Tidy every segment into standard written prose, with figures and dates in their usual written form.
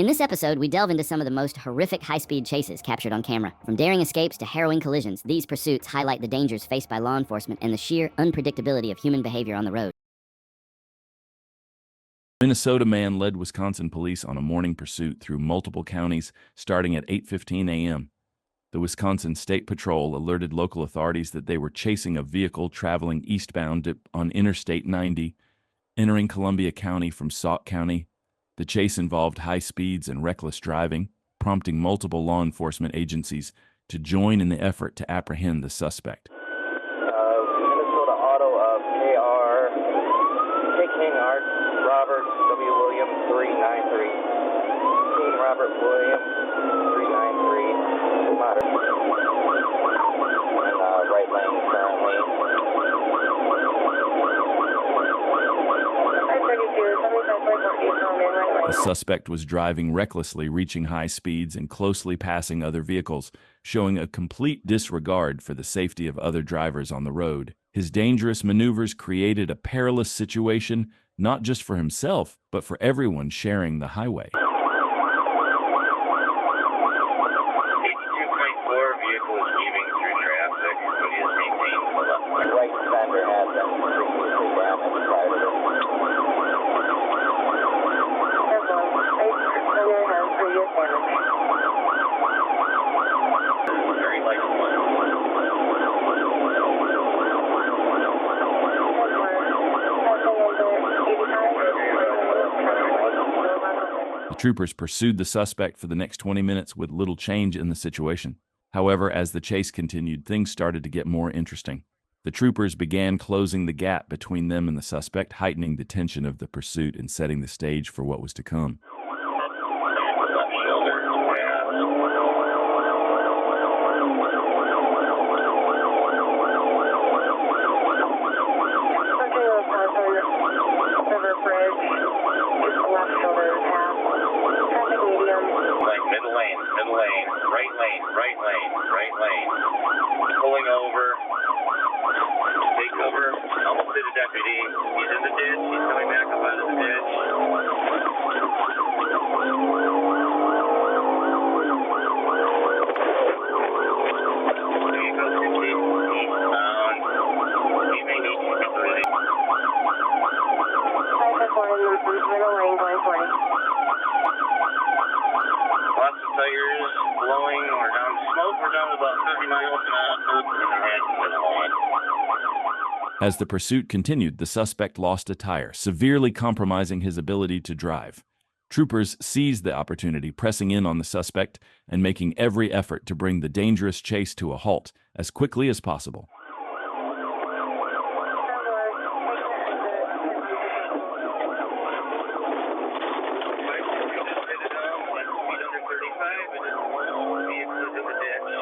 In this episode, we delve into some of the most horrific high-speed chases captured on camera. From daring escapes to harrowing collisions, these pursuits highlight the dangers faced by law enforcement and the sheer unpredictability of human behavior on the road. Minnesota man led Wisconsin police on a morning pursuit through multiple counties starting at 8:15 a.m. The Wisconsin State Patrol alerted local authorities that they were chasing a vehicle traveling eastbound on Interstate 90, entering Columbia County from Sauk County. The chase involved high speeds and reckless driving, prompting multiple law enforcement agencies to join in the effort to apprehend the suspect. Minnesota Auto of KR, King Robert W. Williams 393. King Robert Williams 393. Modern. And right lane currently. The suspect was driving recklessly, reaching high speeds and closely passing other vehicles, showing a complete disregard for the safety of other drivers on the road. His dangerous maneuvers created a perilous situation, not just for himself, but for everyone sharing the highway. 82.4 vehicle is weaving through traffic, but is maintained to the left. Right fender has been previously damaged prior to this. Very light one. The troopers pursued the suspect for the next 20 minutes with little change in the situation. However, as the chase continued, things started to get more interesting. The troopers began closing the gap between them and the suspect, heightening the tension of the pursuit and setting the stage for what was to come. Pulling over. Take cover. Almost hit a deputy. He's in the ditch. He's coming back up out of the ditch. Vehicle 15 eastbound. He may need to be clearing. Middle lane going 40. Lots of tires blowing. We're down to smoke. We're down to about 30 miles an hour. As the pursuit continued, the suspect lost a tire, severely compromising his ability to drive. Troopers seized the opportunity, pressing in on the suspect and making every effort to bring the dangerous chase to a halt as quickly as possible.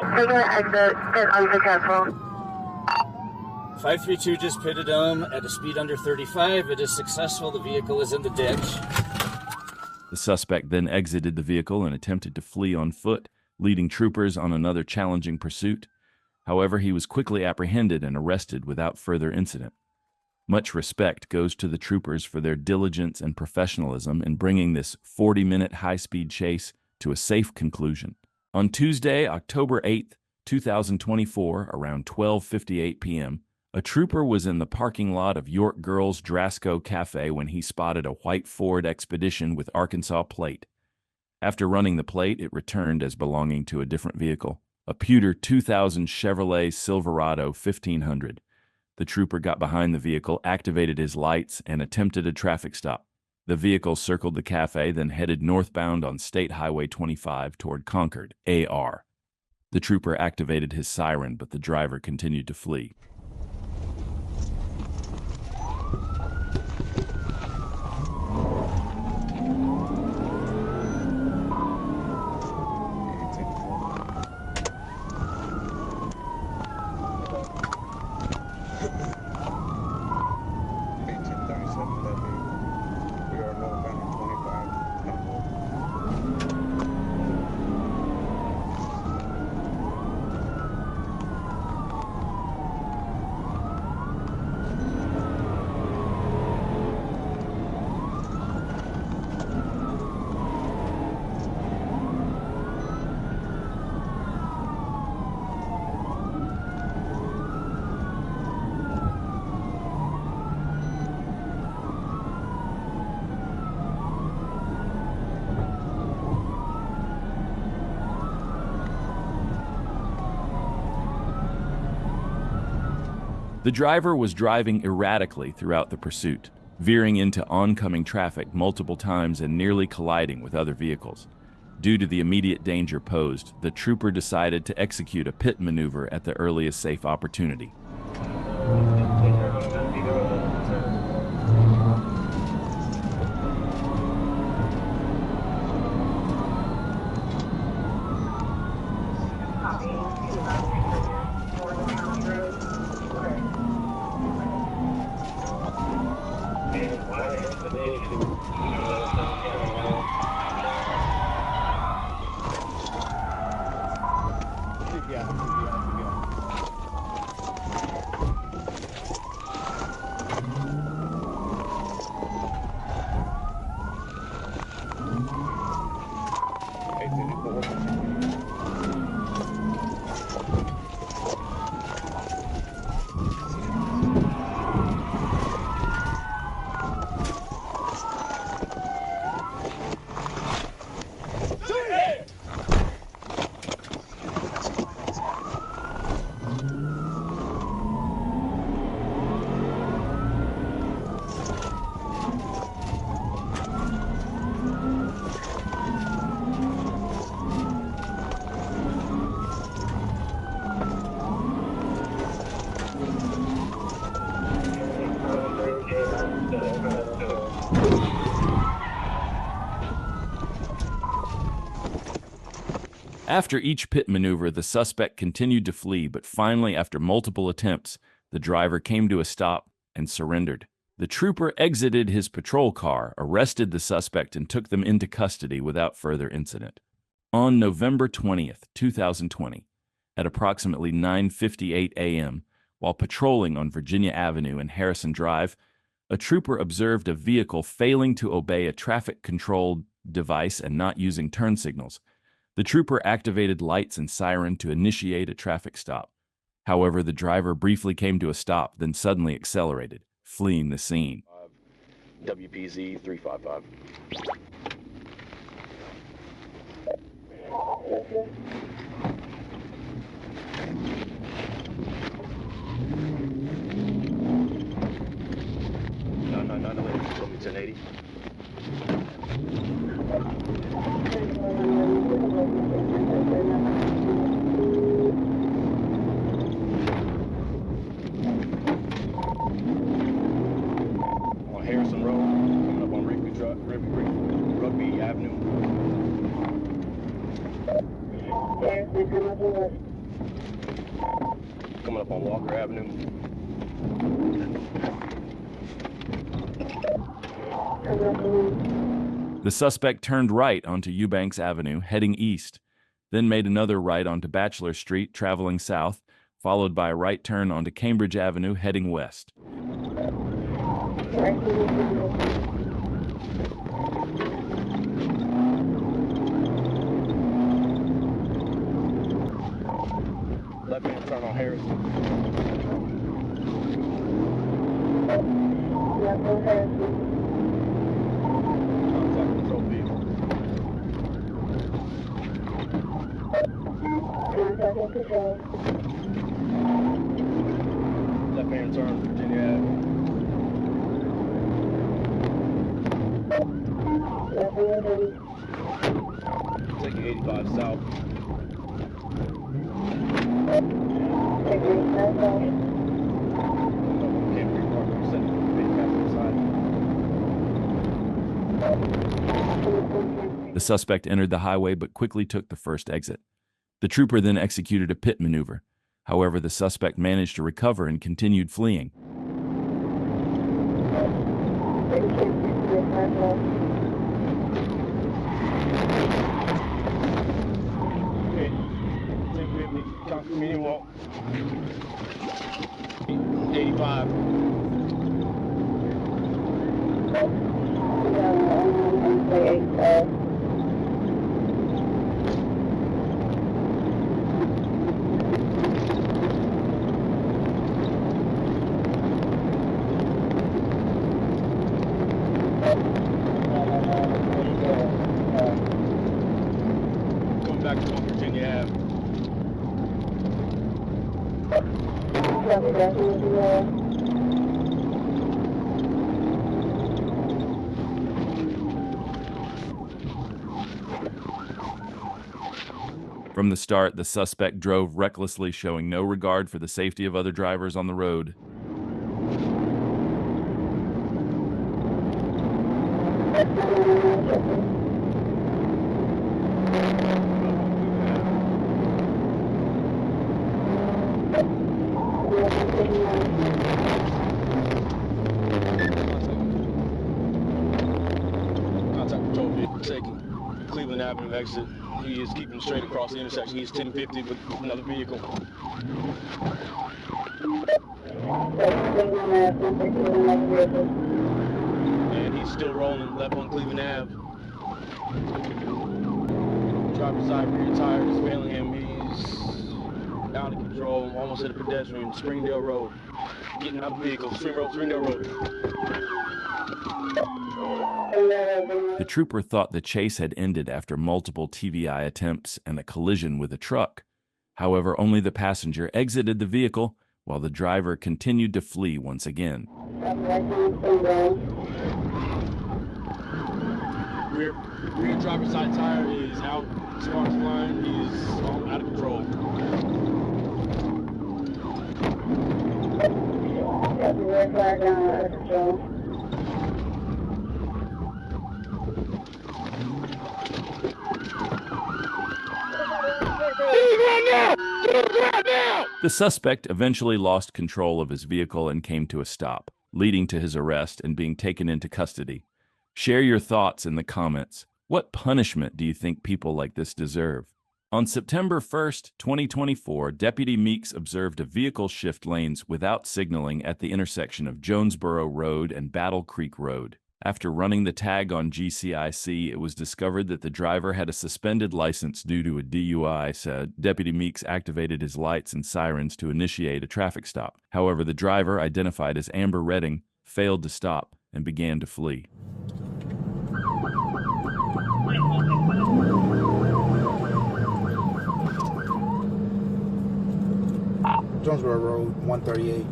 Regular exit is unsuccessful. 532 just pitted him at a speed under 35. It is successful. The vehicle is in the ditch. The suspect then exited the vehicle and attempted to flee on foot, leading troopers on another challenging pursuit. However, he was quickly apprehended and arrested without further incident. Much respect goes to the troopers for their diligence and professionalism in bringing this 40-minute high-speed chase to a safe conclusion. On Tuesday, October 8th, 2024, around 12:58 p.m., a trooper was in the parking lot of York Girls Drasco Cafe when he spotted a white Ford Expedition with Arkansas plate. After running the plate, it returned as belonging to a different vehicle, a pewter 2000 Chevrolet Silverado 1500. The trooper got behind the vehicle, activated his lights, and attempted a traffic stop. The vehicle circled the cafe, then headed northbound on State Highway 25 toward Concord, AR. The trooper activated his siren, but the driver continued to flee. The driver was driving erratically throughout the pursuit, veering into oncoming traffic multiple times and nearly colliding with other vehicles. Due to the immediate danger posed, the trooper decided to execute a pit maneuver at the earliest safe opportunity. After each pit maneuver, the suspect continued to flee, but finally, after multiple attempts, the driver came to a stop and surrendered. The trooper exited his patrol car, arrested the suspect, and took them into custody without further incident. On November 20th, 2020, at approximately 9:58 a.m., while patrolling on Virginia Avenue and Harrison Drive, a trooper observed a vehicle failing to obey a traffic-controlled device and not using turn signals. The trooper activated lights and siren to initiate a traffic stop. However, the driver briefly came to a stop, then suddenly accelerated, fleeing the scene. WPZ 355. No, 1080. On Harrison Road, coming up on Rugby Avenue. Coming up on Walker Avenue. The suspect turned right onto Eubanks Avenue, heading east, then made another right onto Bachelor Street, traveling south, followed by a right turn onto Cambridge Avenue, heading west. Left-hand turn on Harrison. Contact control vehicle. Left-hand turn, Virginia Avenue. Taking 85 south. The suspect entered the highway but quickly took the first exit. The trooper then executed a pit maneuver. However, the suspect managed to recover and continued fleeing. Medium walk. 85. Going back to Virginia Ave. From the start, the suspect drove recklessly, showing no regard for the safety of other drivers on the road. Contact control vehicle taking Cleveland Avenue exit. He is keeping straight across the intersection. He's 1050 with another vehicle. And he's still rolling left on Cleveland Ave. Driver's side rear tire is failing him. He's out of control, almost hit a pedestrian. Springdale Road. Getting out of the vehicle. Springdale Road. The trooper thought the chase had ended after multiple TVI attempts and a collision with a truck. However, only the passenger exited the vehicle while the driver continued to flee once again. Rear driver's side tire is out. Sparks flying. He's out of control. The suspect eventually lost control of his vehicle and came to a stop, leading to his arrest and being taken into custody. Share your thoughts in the comments. What punishment do you think people like this deserve? On September 1st, 2024, Deputy Meeks observed a vehicle shift lanes without signaling at the intersection of Jonesboro Road and Battle Creek Road. After running the tag on GCIC, it was discovered that the driver had a suspended license due to a DUI, said. Deputy Meeks activated his lights and sirens to initiate a traffic stop. However, the driver, identified as Amber Redding, failed to stop and began to flee. Jonesboro Road, 138,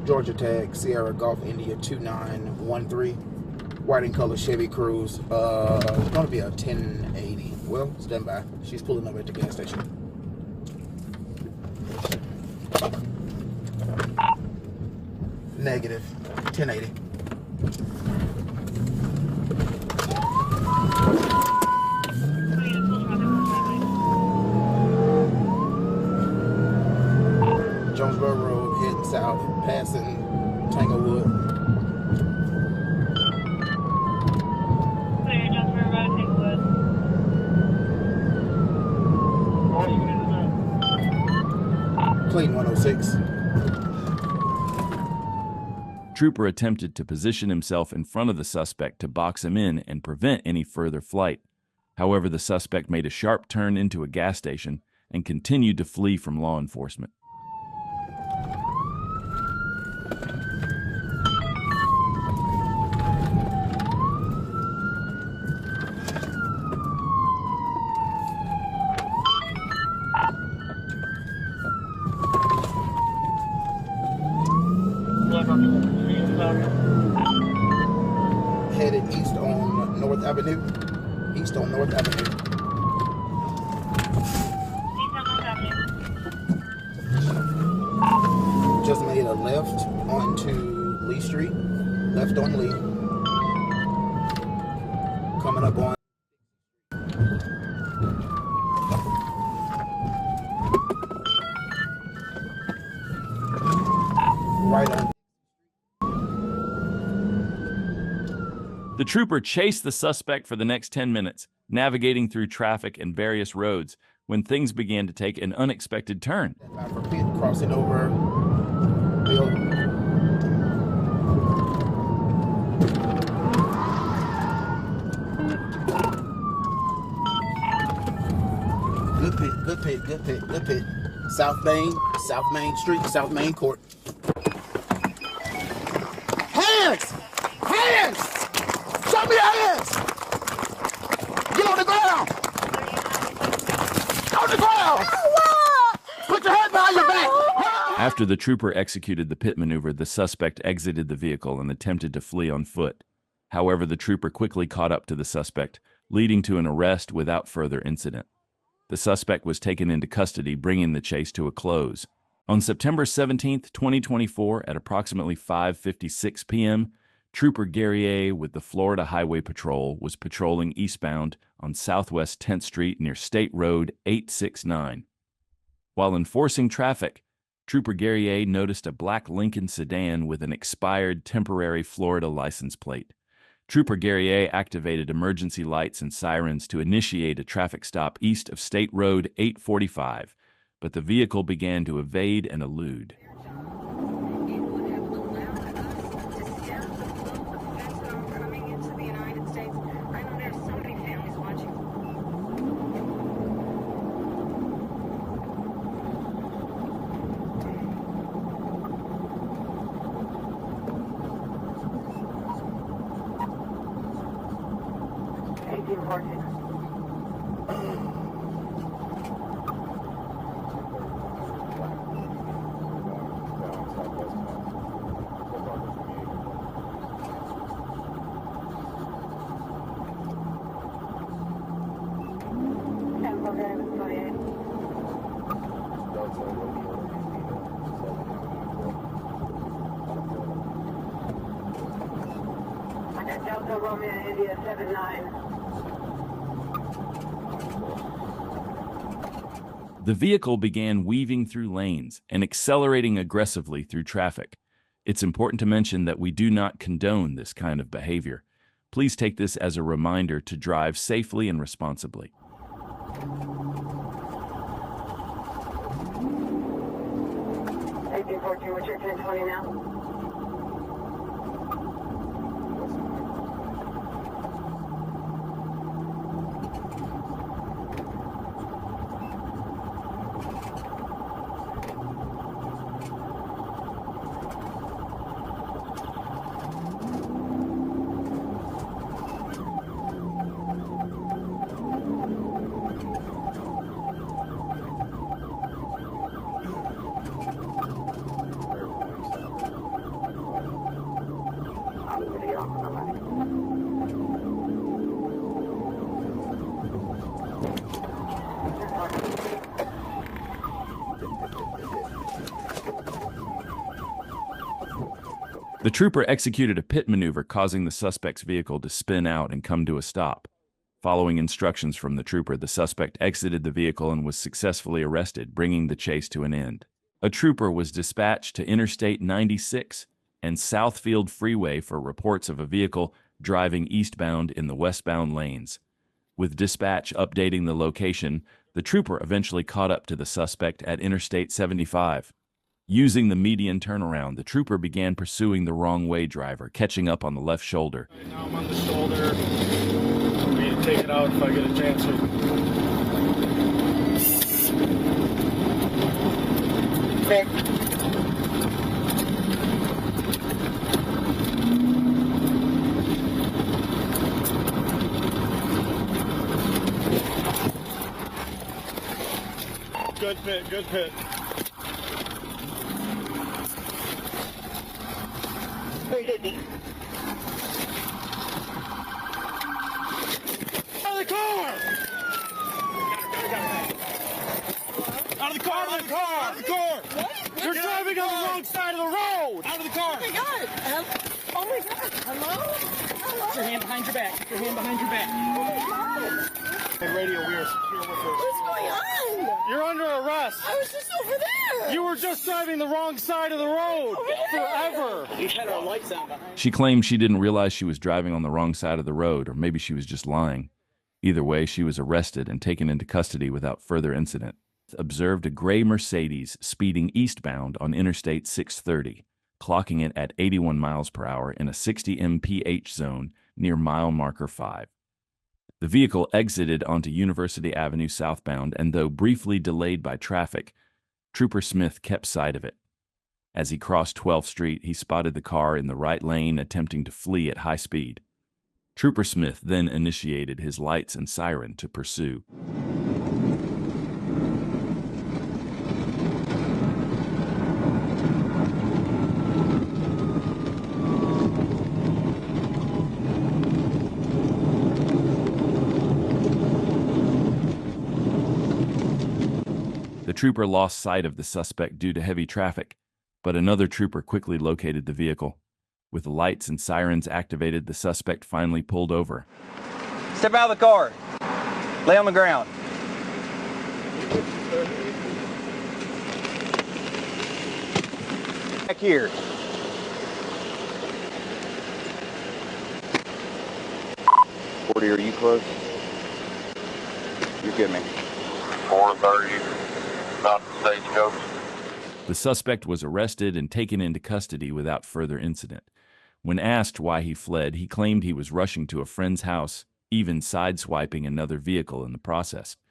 Georgia tag, Sierra Golf India 2913, white and color Chevy Cruze. It's gonna be a 1080. Well, stand by. She's pulling up at the gas station. Negative, 1080. Jonesboro Road, heading south, passing Tanglewood. Clear Jonesboro Road, Tanglewood. Clean 106. Trooper attempted to position himself in front of the suspect to box him in and prevent any further flight. However, the suspect made a sharp turn into a gas station and continued to flee from law enforcement. Headed east on North Avenue. East on North Avenue. Just made a left onto Lee Street. Left on Lee. Coming up on right on. The trooper chased the suspect for the next 10 minutes, navigating through traffic and various roads, when things began to take an unexpected turn. Crossing over. Good pit, good pit, good pit, good pit. South Main Street, South Main Court. Hands! Hands! Show me your hands! Get on the ground! On the ground! Put your head behind your back! After the trooper executed the pit maneuver, the suspect exited the vehicle and attempted to flee on foot. However, the trooper quickly caught up to the suspect, leading to an arrest without further incident. The suspect was taken into custody, bringing the chase to a close. On September 17, 2024, at approximately 5:56 p.m., Trooper Guerrier with the Florida Highway Patrol was patrolling eastbound on Southwest 10th Street near State Road 869. While enforcing traffic, Trooper Guerrier noticed a black Lincoln sedan with an expired temporary Florida license plate. Trooper Guerrier activated emergency lights and sirens to initiate a traffic stop east of State Road 845, but the vehicle began to evade and elude. Delta Romeo India 79. The vehicle began weaving through lanes and accelerating aggressively through traffic. It's important to mention that we do not condone this kind of behavior. Please take this as a reminder to drive safely and responsibly. 1814, what's your 1020 now? The trooper executed a pit maneuver, causing the suspect's vehicle to spin out and come to a stop. Following instructions from the trooper, the suspect exited the vehicle and was successfully arrested, bringing the chase to an end. A trooper was dispatched to Interstate 96 and Southfield Freeway for reports of a vehicle driving eastbound in the westbound lanes. With dispatch updating the location, the trooper eventually caught up to the suspect at Interstate 75. Using the median turnaround, the trooper began pursuing the wrong-way driver, catching up on the left shoulder. Right now I'm on the shoulder. I'm ready to take it out if I get a chance to. Good pit, good pit. Out of the car! Out of the car! Out of the car! Out of the car! What? You're driving on the wrong side of the road! Out of the car! Oh my god! Oh my god! Hello? Hello? Put your hand behind your back. Put your hand behind your back. Oh my god! Hey, radio, we are secure with her. What's going on? You're under arrest. I was just over there. You were just driving the wrong side of the road forever. We had our lights on behind. She claimed she didn't realize she was driving on the wrong side of the road, or maybe she was just lying. Either way, she was arrested and taken into custody without further incident. Observed a gray Mercedes speeding eastbound on Interstate 630, clocking it at 81 miles per hour in a 60 mph zone near mile marker 5. The vehicle exited onto University Avenue southbound, and though briefly delayed by traffic, Trooper Smith kept sight of it. As he crossed 12th Street, he spotted the car in the right lane attempting to flee at high speed. Trooper Smith then initiated his lights and siren to pursue. The trooper lost sight of the suspect due to heavy traffic, but another trooper quickly located the vehicle. With the lights and sirens activated, the suspect finally pulled over. Step out of the car. Lay on the ground. Back here. Forty, are you close? You're good, man. 430, not the stagecoach. The suspect was arrested and taken into custody without further incident. When asked why he fled, he claimed he was rushing to a friend's house, even sideswiping another vehicle in the process.